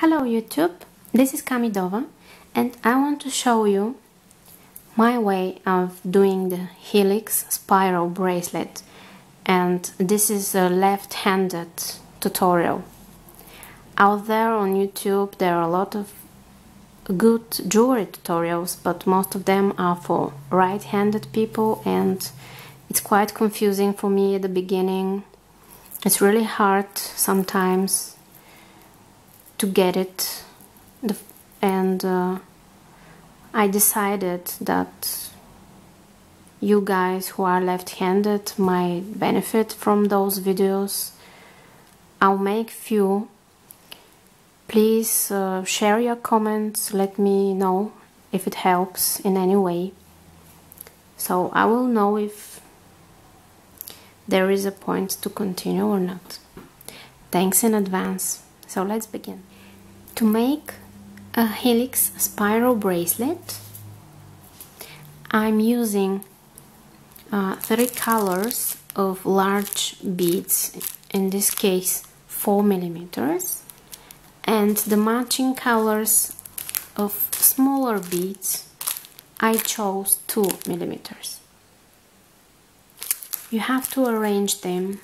Hello YouTube, this is Kamidova and I want to show you my way of doing the helix spiral bracelet, and this is a left-handed tutorial. Out there on YouTube there are a lot of good jewelry tutorials, but most of them are for right-handed people and it's quite confusing for me at the beginning. It's really hard sometimes to get it, and I decided that you guys who are left-handed might benefit from those videos. I'll make few. Please share your comments, let me know if it helps in any way, so I will know if there is a point to continue or not. Thanks in advance. So let's begin. To make a helix spiral bracelet, I'm using 3 colors of large beads, in this case 4 millimeters, and the matching colors of smaller beads I chose 2 millimeters. You have to arrange them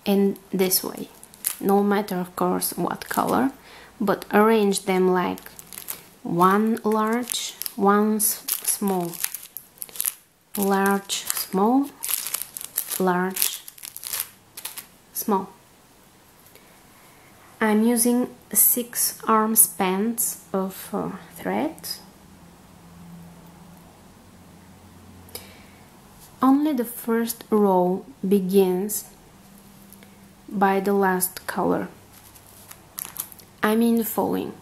in this way, no matter of course what color, but arrange them like one large, one small, large, small, large, small. I'm using 6 arm spans of thread. Only the first row begins by the last color. I mean the following: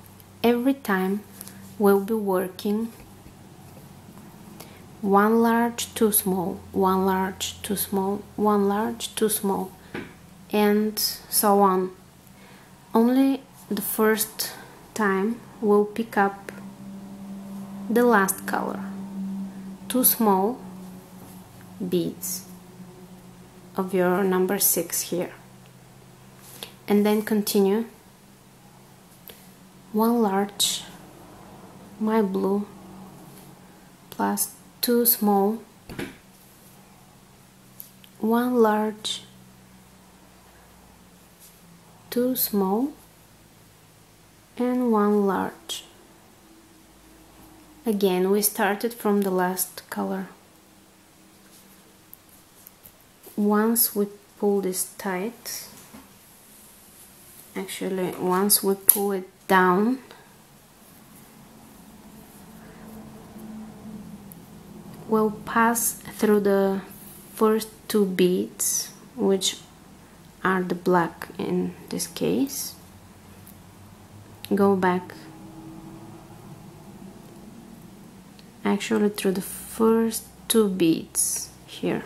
every time we'll be working 1 large, 2 small, 1 large, 2 small, 1 large, 2 small, and so on. Only the first time we'll pick up the last color, 2 small beads of your number 6 here, and then continue 1 large, my blue, plus 2 small, 1 large, 2 small, and 1 large. Again, we started from the last color. Once we pull this tight, actually once we pull it down, we'll pass through the first 2 beads, which are the black in this case, go back actually through the first 2 beads here,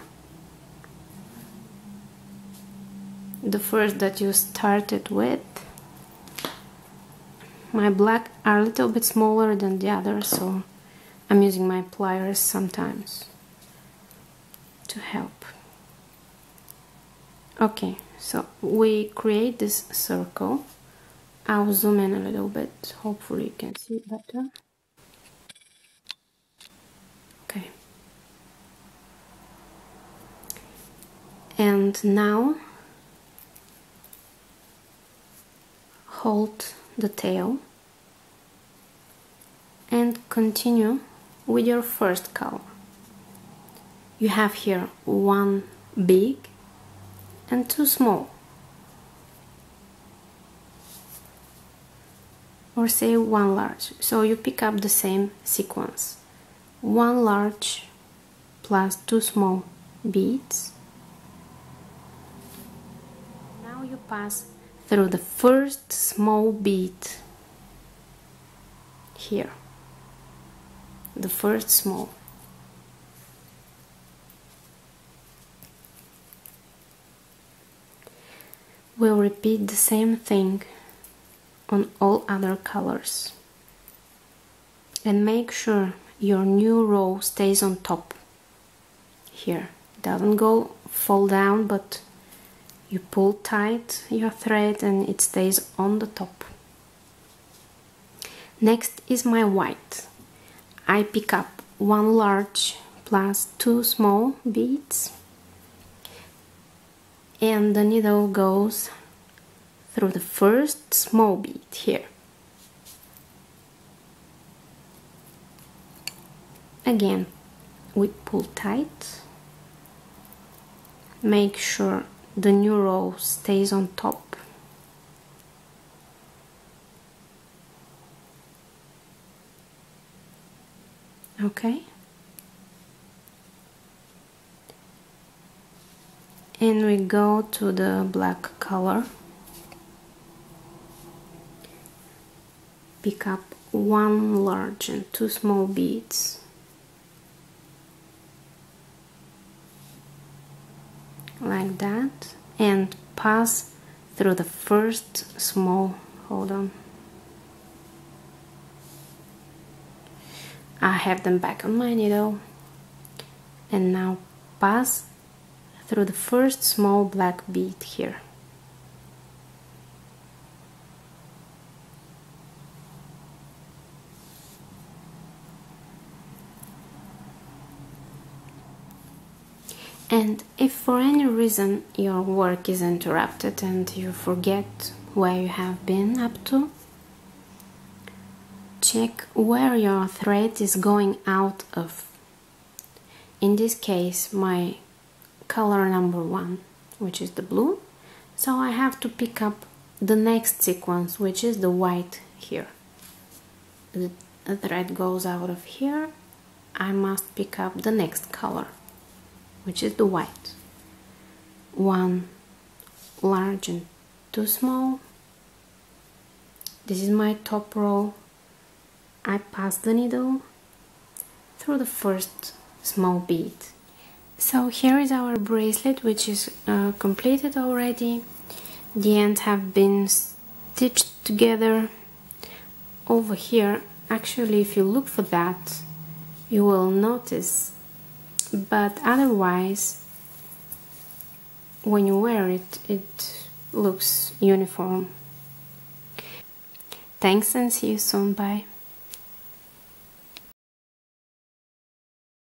the first that you started with. My black are a little bit smaller than the others, so I'm using my pliers sometimes to help. Okay, so we create this circle. I'll zoom in a little bit, hopefully you can see it better. Okay. And now hold the tail and continue with your first color. You have here 1 big and 2 small, or say 1 large, so you pick up the same sequence: 1 large plus 2 small beads. Now you pass through the first small bead here, the first small. We'll repeat the same thing on all other colors, and make sure your new row stays on top here. It doesn't fall down, but you pull tight your thread and it stays on the top. Next is my white. I pick up one large plus two small beads, and the needle goes through the first small bead here. Again, we pull tight. Make sure the new row stays on top. Okay? And we go to the black color. Pick up one large and two small beads. Like that, and pass through the first small, hold on, I have them back on my needle, and now pass through the first small black bead here. And if for any reason your work is interrupted and you forget where you have been up to, check where your thread is going out of. In this case, my color number 1, which is the blue, so I have to pick up the next sequence, which is the white here. The thread goes out of here, I must pick up the next color, which is the white. One large and two small. This is my top row. I pass the needle through the first small bead. So here is our bracelet, which is completed already. The ends have been stitched together. Over here, actually, if you look for that, you will notice, but otherwise, when you wear it, it looks uniform. Thanks and see you soon. Bye.